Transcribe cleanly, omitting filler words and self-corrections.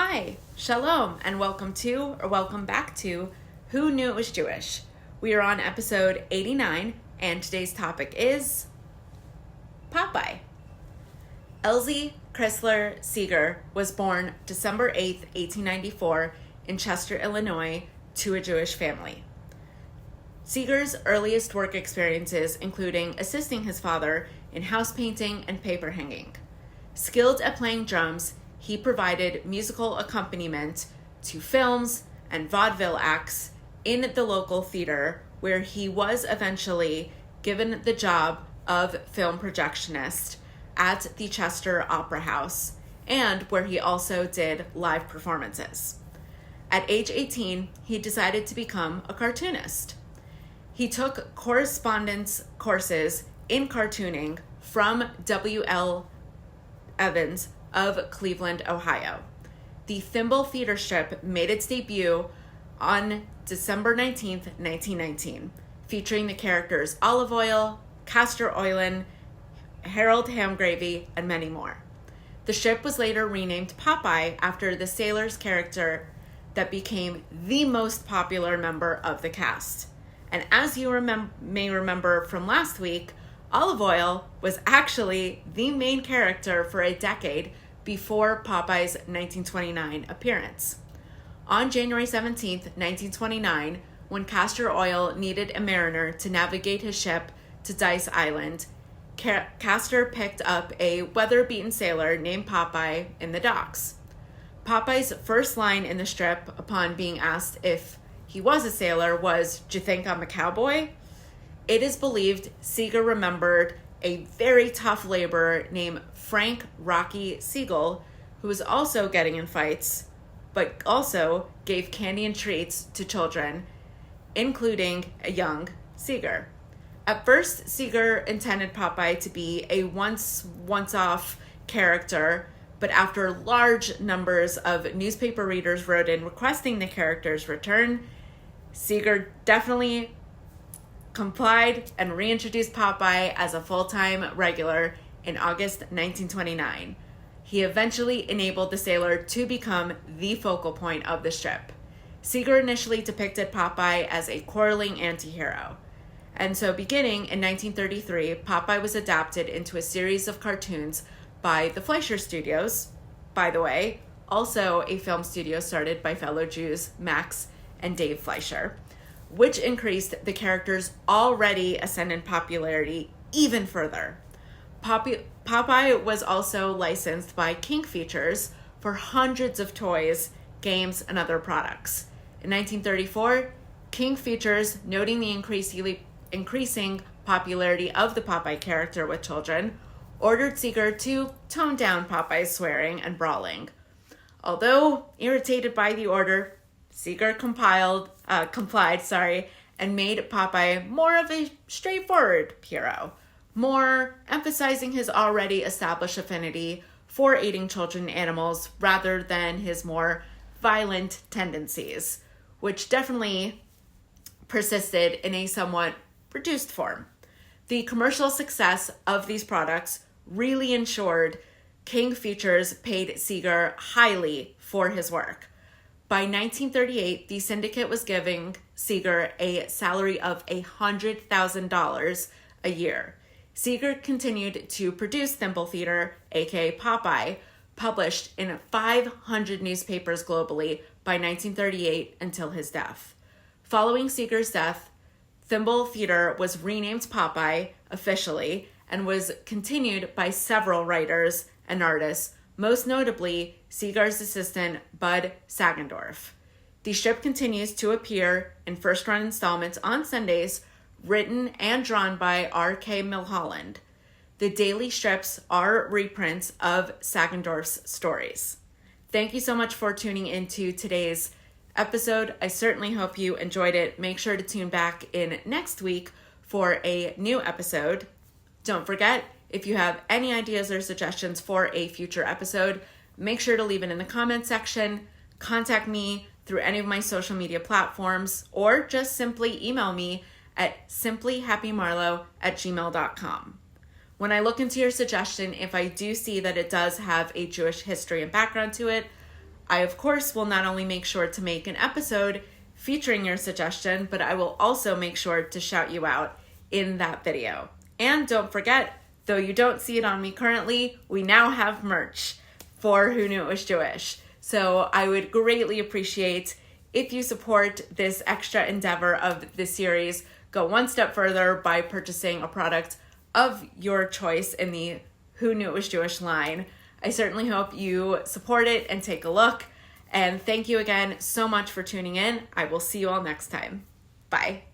Hi, shalom, and welcome back to Who Knew It Was Jewish? We are on episode 89, and today's topic is Popeye. Elsie Chrysler Seeger was born December 8th, 1894, in Chester, Illinois, to a Jewish family. Seeger's earliest work experiences including assisting his father in house painting and paper hanging. Skilled at playing drums, he provided musical accompaniment to films and vaudeville acts in the local theater, where he was eventually given the job of film projectionist at the Chester Opera House, and where he also did live performances. At age 18, he decided to become a cartoonist. He took correspondence courses in cartooning from W.L. Evans of Cleveland, Ohio. The Thimble Theater strip made its debut on December 19th, 1919, featuring the characters Olive Oyl, Castor Oylin, Harold Hamgravy, and many more. The strip was later renamed Popeye after the sailor's character that became the most popular member of the cast. And as you may remember from last week, Olive Oyl was actually the main character for a decade before Popeye's 1929 appearance. On January 17th, 1929, when Castor Oyl needed a mariner to navigate his ship to Dice Island, Castor picked up a weather-beaten sailor named Popeye in the docks. Popeye's first line in the strip, upon being asked if he was a sailor, was, "Do you think I'm a cowboy?" It is believed Seeger remembered a very tough laborer named Frank Rocky Siegel, who was also getting in fights, but also gave candy and treats to children, including a young Seeger. At first, Seeger intended Popeye to be a once-off character, but after large numbers of newspaper readers wrote in requesting the character's return, Seeger definitely complied and reintroduced Popeye as a full-time regular in August 1929. He eventually enabled the sailor to become the focal point of the strip. Seeger initially depicted Popeye as a quarreling anti-hero. And so beginning in 1933, Popeye was adapted into a series of cartoons by the Fleischer Studios, by the way, also a film studio started by fellow Jews Max and Dave Fleischer, which increased the character's already ascendant popularity even further. Popeye was also licensed by King Features for hundreds of toys, games, and other products. In 1934, King Features, noting the increasing popularity of the Popeye character with children, ordered Seeger to tone down Popeye's swearing and brawling. Although irritated by the order, Seeger complied, and made Popeye more of a straightforward hero, more emphasizing his already established affinity for aiding children and animals rather than his more violent tendencies, which definitely persisted in a somewhat reduced form. The commercial success of these products really ensured King Features paid Seeger highly for his work. By 1938, the syndicate was giving Seeger a salary of $100,000 a year. Seeger continued to produce Thimble Theater, aka Popeye, published in 500 newspapers globally by 1938 until his death. Following Seeger's death, Thimble Theater was renamed Popeye officially and was continued by several writers and artists, most notably Seeger's assistant Bud Sagendorf. The strip continues to appear in first-run installments on Sundays, written and drawn by R.K. Milholland. The daily strips are reprints of Sagendorf's stories. Thank you so much for tuning into today's episode. I certainly hope you enjoyed it. Make sure to tune back in next week for a new episode. Don't forget, if you have any ideas or suggestions for a future episode, make sure to leave it in the comments section, contact me through any of my social media platforms, or just simply email me at simplyhappymarlo@gmail.com. When I look into your suggestion, if I do see that it does have a Jewish history and background to it, I, of course, will not only make sure to make an episode featuring your suggestion, but I will also make sure to shout you out in that video. And don't forget, though you don't see it on me currently, we now have merch for Who Knew It Was Jewish. So I would greatly appreciate if you support this extra endeavor of this series. Go one step further by purchasing a product of your choice in the Who Knew It Was Jewish line. I certainly hope you support it and take a look. And thank you again so much for tuning in. I will see you all next time. Bye.